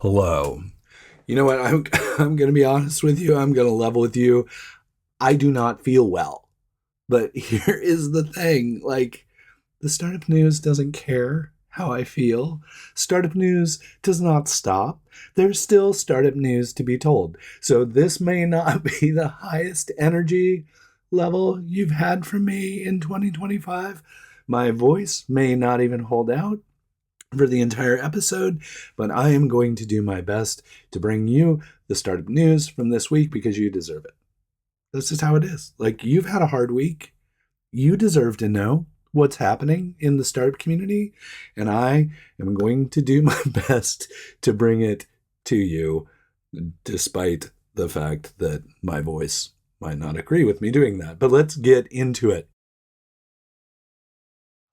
Hello. You know what? I'm going to be honest with you. I'm going to level with you. I do not feel well. But here is the thing. The startup news doesn't care how I feel. Startup news does not stop. There's still startup news to be told. So this may not be the highest energy level you've had from me in 2025. My voice may not even hold out for the entire episode, but I am going to do my best to bring you the startup news from this week because you deserve it. That's just how it is. You've had a hard week. You deserve to know what's happening in the startup community, and I am going to do my best to bring it to you, despite the fact that my voice might not agree with me doing that. But let's get into it.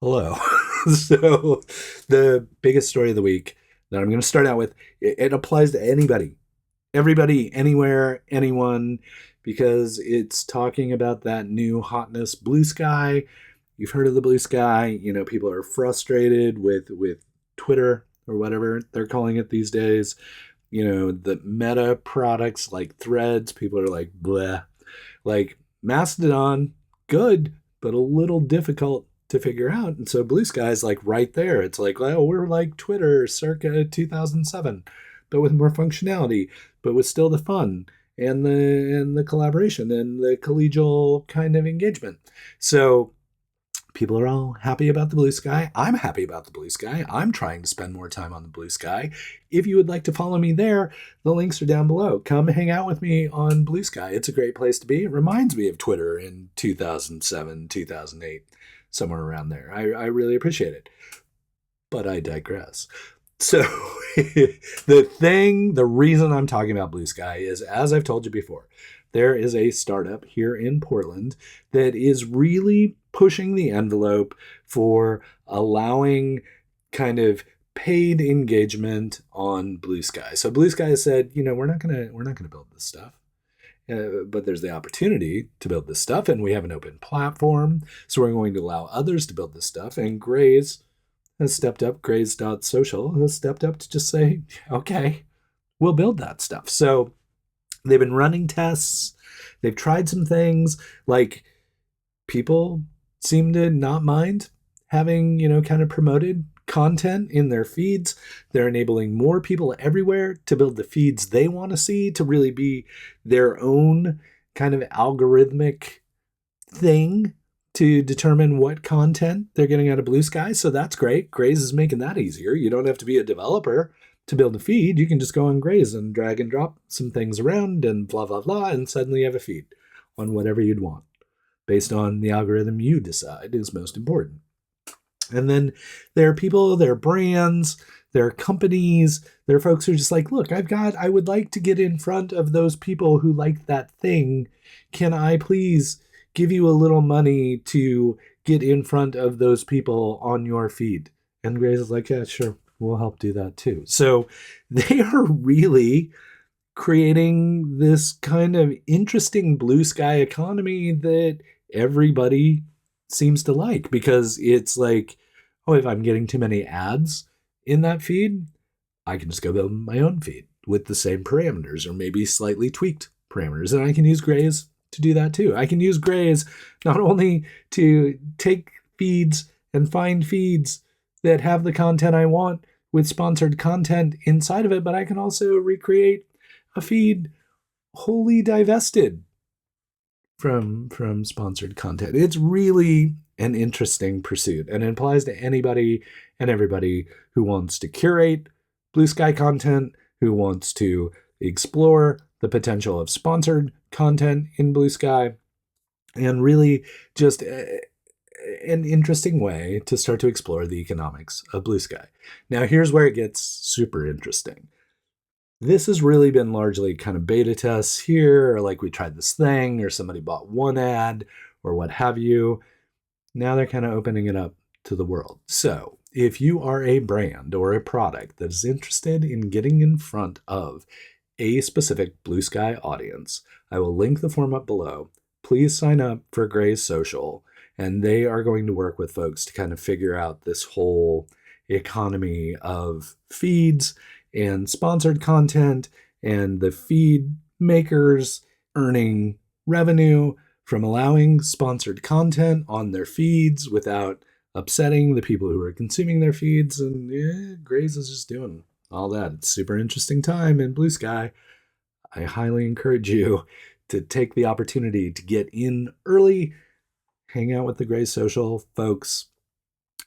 Hello. So, the biggest story of the week that I'm going to start out with, it applies to anybody, everybody, anywhere, anyone, because it's talking about that new hotness, Bluesky. You've heard of the Bluesky. People are frustrated with Twitter or whatever they're calling it these days. The meta products like Threads, people are like, bleh. Mastodon, good, but a little difficult to figure out. And so Bluesky's right there. It's we're like Twitter circa 2007, but with more functionality, but with still the fun and the collaboration and the collegial kind of engagement. So people are all happy about the Bluesky. I'm happy about the Bluesky. I'm trying to spend more time on the Bluesky. If you would like to follow me there, the links are down below. Come hang out with me on Bluesky. It's a great place to be. It reminds me of Twitter in 2007, 2008, somewhere around there. I really appreciate it. But I digress. So the reason I'm talking about Bluesky is, as I've told you before, there is a startup here in Portland that is really pushing the envelope for allowing kind of paid engagement on Bluesky. So Bluesky has said, we're not gonna build this stuff. But there's the opportunity to build this stuff, and we have an open platform, so we're going to allow others to build this stuff. And Graze has stepped up, Graze.social has stepped up to just say, okay, we'll build that stuff. So they've been running tests. They've tried some things. People seem to not mind having, kind of promoted content in their feeds. They're enabling more people everywhere to build the feeds they want to see, to really be their own kind of algorithmic thing to determine what content they're getting out of Bluesky. So that's great. Graze is making that easier. You don't have to be a developer to build a feed. You can just go on Graze and drag and drop some things around and blah, blah, blah, and suddenly you have a feed on whatever you'd want based on the algorithm you decide is most important. And then there are people, there are brands, there are companies, there are folks who are just look, I would like to get in front of those people who like that thing. Can I please give you a little money to get in front of those people on your feed? And Grace is like, yeah, sure, we'll help do that too. So they are really creating this kind of interesting Bluesky economy that everybody seems to like, because it's if I'm getting too many ads in that feed, I can just go build my own feed with the same parameters or maybe slightly tweaked parameters. And I can use Graze to do that too. I can use Graze not only to take feeds and find feeds that have the content I want with sponsored content inside of it, but I can also recreate a feed wholly divested from sponsored content. It's really an interesting pursuit, and it applies to anybody and everybody who wants to curate Bluesky content, who wants to explore the potential of sponsored content in Bluesky, and really just an interesting way to start to explore the economics of Bluesky. Now, here's where it gets super interesting. This has really been largely kind of beta tests here, or we tried this thing, or somebody bought one ad, or what have you. Now they're kind of opening it up to the world. So if you are a brand or a product that is interested in getting in front of a specific Bluesky audience, I will link the form up below. Please sign up for Graze Social, and they are going to work with folks to kind of figure out this whole economy of feeds and sponsored content and the feed makers earning revenue from allowing sponsored content on their feeds without upsetting the people who are consuming their feeds. And Graze is just doing all that. It's a super interesting time in Bluesky. I highly encourage you to take the opportunity to get in early, hang out with the Graze Social folks,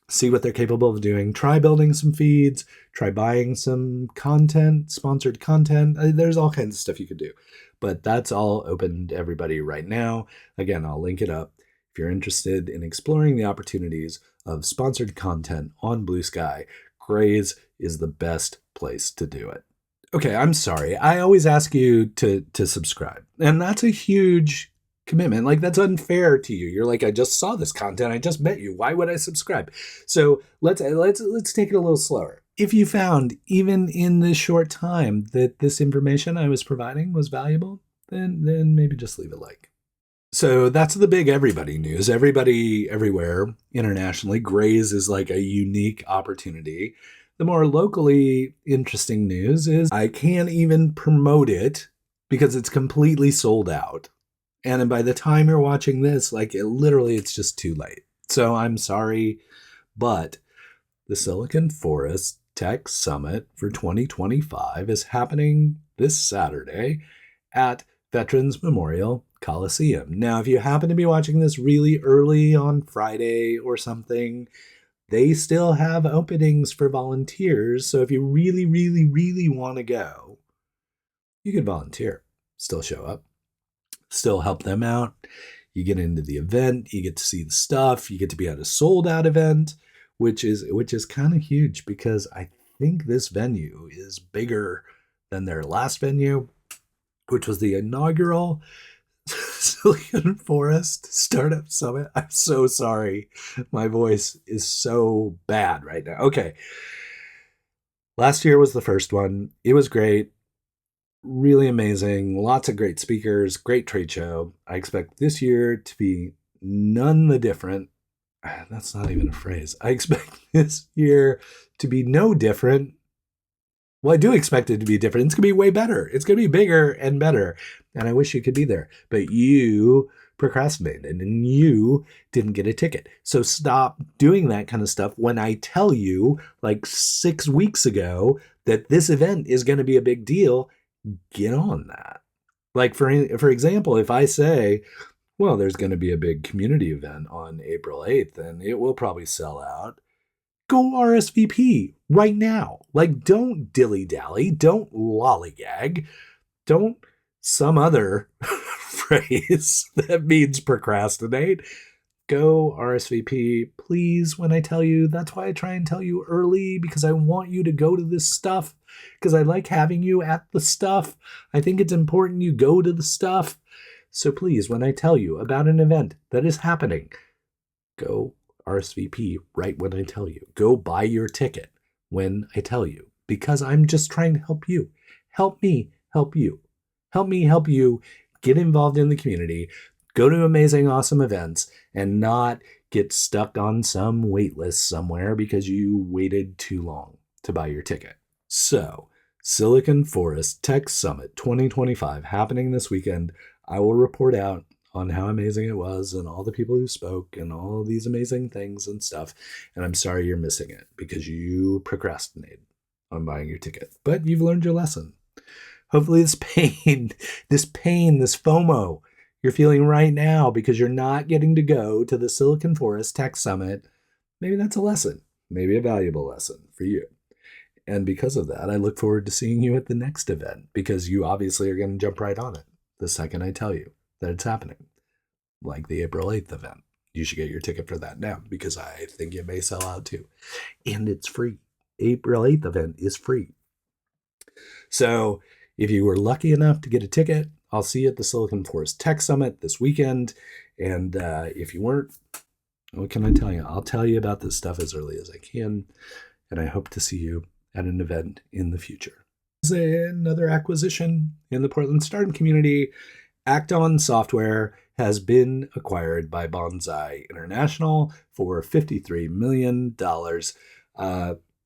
see what they're capable of doing, try building some feeds, try buying some content, sponsored content. There's all kinds of stuff you could do, but that's all open to everybody right now. Again, I'll link it up. If you're interested in exploring the opportunities of sponsored content on Bluesky, Graze is the best place to do it. Okay, I'm sorry. I always ask you to subscribe, and that's a huge commitment. Like, that's unfair to you. You're like, I just saw this content. I just met you. Why would I subscribe? So let's take it a little slower. If you found, even in this short time, that this information I was providing was valuable, then maybe just leave a like. So that's the big everybody news. Everybody, everywhere, internationally, Graze is like a unique opportunity. The more locally interesting news is I can't even promote it because it's completely sold out. And by the time you're watching this, like, it's just too late. So I'm sorry, but the Silicon Forest Tech Summit for 2025 is happening this Saturday at Veterans Memorial Coliseum. Now, if you happen to be watching this really early on Friday or something, they still have openings for volunteers. So if you really, really, really want to go, you could volunteer, still show up, still help them out. You get into the event, you get to see the stuff, you get to be at a sold out event, which is kind of huge because I think this venue is bigger than their last venue, which was the inaugural Silicon Forest Startup Summit. I'm so sorry. My voice is so bad right now. Okay. Last year was the first one. It was great. Really amazing. Lots of great speakers, great trade show. I expect this year to be none the different. That's not even a phrase. I expect this year to be no different. Well, I do expect it to be different. It's going to be way better. It's going to be bigger and better. And I wish you could be there. But you procrastinated and you didn't get a ticket. So stop doing that kind of stuff when I tell you, like 6 weeks ago, that this event is going to be a big deal. Get on that. Like, for example, if I say, well, there's going to be a big community event on April 8th and it will probably sell out, go RSVP right now. Like, don't dilly-dally, don't lollygag, don't some other phrase that means procrastinate. Go RSVP, please, when I tell you. That's why I try and tell you early, because I want you to go to this stuff, because I like having you at the stuff. I think it's important you go to the stuff. So please, when I tell you about an event that is happening, go RSVP right when I tell you. Go buy your ticket when I tell you, because I'm just trying to help you. Help me help you. Help me help you get involved in the community, go to amazing, awesome events, and not get stuck on some wait list somewhere because you waited too long to buy your ticket. So, Silicon Forest Tech Summit 2025 happening this weekend. I will report out on how amazing it was and all the people who spoke and all these amazing things and stuff. And I'm sorry you're missing it because you procrastinated on buying your ticket. But you've learned your lesson. Hopefully this pain, this FOMO you're feeling right now because you're not getting to go to the Silicon Forest Tech Summit, maybe that's a lesson, maybe a valuable lesson for you. And because of that, I look forward to seeing you at the next event, because you obviously are going to jump right on it the second I tell you that it's happening, like the April 8th event. You should get your ticket for that now, because I think it may sell out too. And it's free. April 8th event is free. So if you were lucky enough to get a ticket, I'll see you at the Silicon Forest Tech Summit this weekend. And if you weren't, what can I tell you? I'll tell you about this stuff as early as I can. And I hope to see you at an event in the future. Another acquisition in the Portland startup community. Acton Software has been acquired by Bonsai International for $53 million.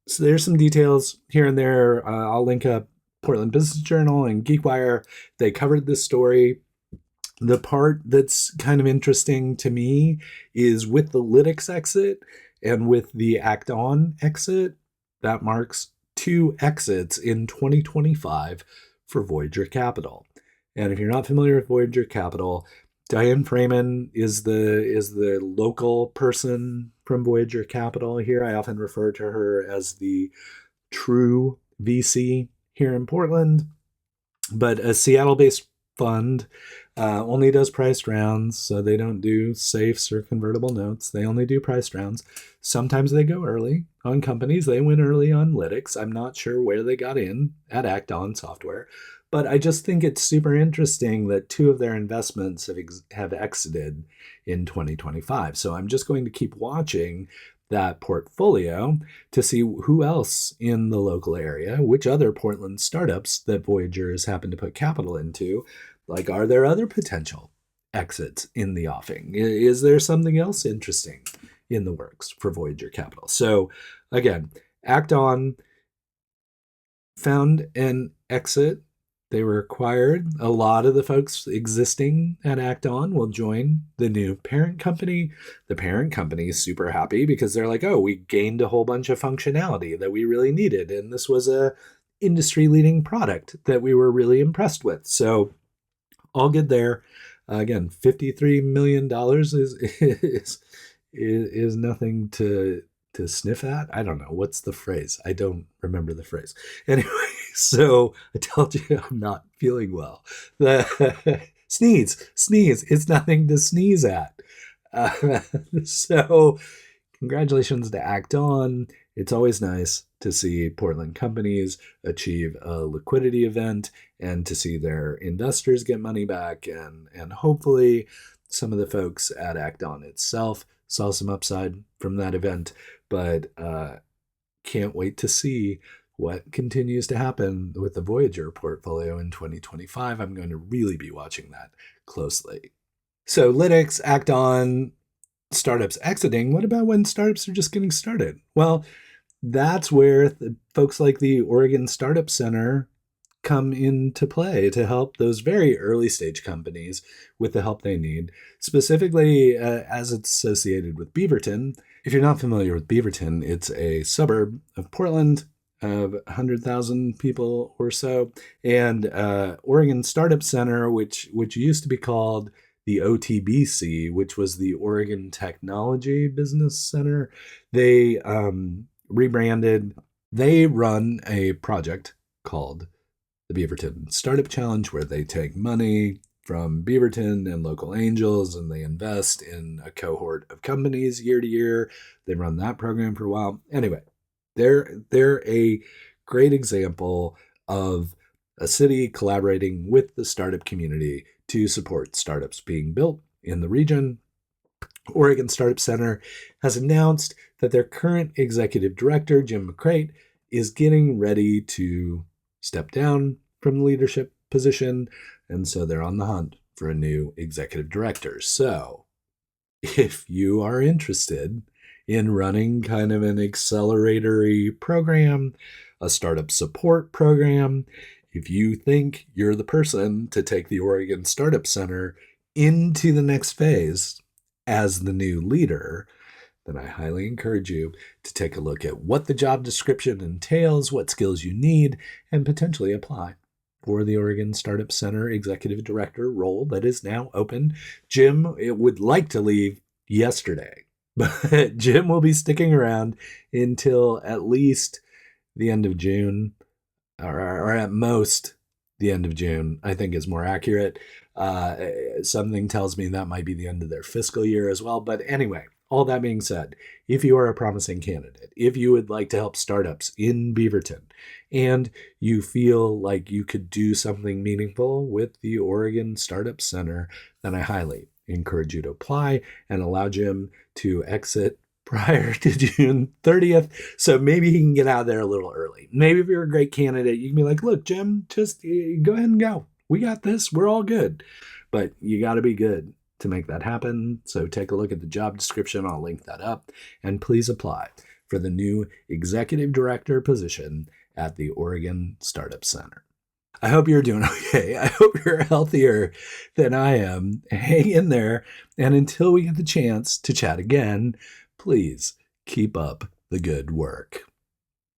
So there's some details here and there. I'll link up Portland Business Journal and GeekWire. They covered this story. The part that's kind of interesting to me is with the Lytix exit and with the Act On exit, that marks 2 exits in 2025 for Voyager Capital. And if you're not familiar with Voyager Capital, Diane Freeman is the local person from Voyager Capital here. I often refer to her as the true VC here in Portland, but a Seattle-based fund only does priced rounds, so they don't do safes or convertible notes. They only do priced rounds. Sometimes they go early on companies. They went early on Lytix. I'm not sure where they got in at Act On Software, but I just think it's super interesting that 2 of their investments have exited in 2025. So I'm just going to keep watching that portfolio to see who else in the local area, which other Portland startups that Voyager has happened to put capital into. Like, are there other potential exits in the offing? Is there something else interesting in the works for Voyager Capital? So again, Act On found an exit. They were acquired. A lot of the folks existing at Act On will join the new parent company. The parent company is super happy because they're like, oh, we gained a whole bunch of functionality that we really needed. And this was a industry-leading product that we were really impressed with. So all good there. Again, $53 million is nothing to sniff at. I don't know. What's the phrase? I don't remember the phrase. Anyway, so I told you I'm not feeling well. Sneeze. It's nothing to sneeze at. So congratulations to Act On. It's always nice to see Portland companies achieve a liquidity event and to see their investors get money back. And hopefully some of the folks at Act On itself saw some upside from that event, but can't wait to see what continues to happen with the Voyager portfolio in 2025. I'm going to really be watching that closely. So Lytix, Act On, startups exiting. What about when startups are just getting started? Well, that's where folks like the Oregon Startup Center come into play to help those very early stage companies with the help they need, specifically as it's associated with Beaverton. If you're not familiar with Beaverton, it's a suburb of Portland of 100,000 people or so. And Oregon Startup Center, which used to be called the OTBC, which was the Oregon Technology Business Center, they rebranded. They run a project called the Beaverton Startup Challenge, where they take money from Beaverton and local angels and they invest in a cohort of companies year to year. They run that program for a while. Anyway, they're a great example of a city collaborating with the startup community to support startups being built in the region. Oregon Startup Center has announced that their current executive director, Jim McCrate, is getting ready to step down from the leadership position, and so they're on the hunt for a new executive director. So if you are interested in running kind of an acceleratory program, a startup support program, if you think you're the person to take the Oregon Startup Center into the next phase as the new leader, then I highly encourage you to take a look at what the job description entails, what skills you need, and potentially apply for the Oregon Startup Center Executive Director role that is now open. Jim would like to leave yesterday, but Jim will be sticking around until at least the end of June, or at most the end of June, I think is more accurate. Something tells me that might be the end of their fiscal year as well. But anyway, all that being said, if you are a promising candidate, if you would like to help startups in Beaverton, and you feel like you could do something meaningful with the Oregon Startup Center, then I highly encourage you to apply and allow Jim to exit prior to June 30th. So maybe he can get out of there a little early. Maybe if you're a great candidate, you can be like, look, Jim, just go ahead and go. We got this. We're all good. But you got to be good to make that happen. So take a look at the job description. I'll link that up. And please apply for the new executive director position at the Oregon Startup Center. I hope you're doing okay. I hope you're healthier than I am. Hang in there. And until we get the chance to chat again, please keep up the good work.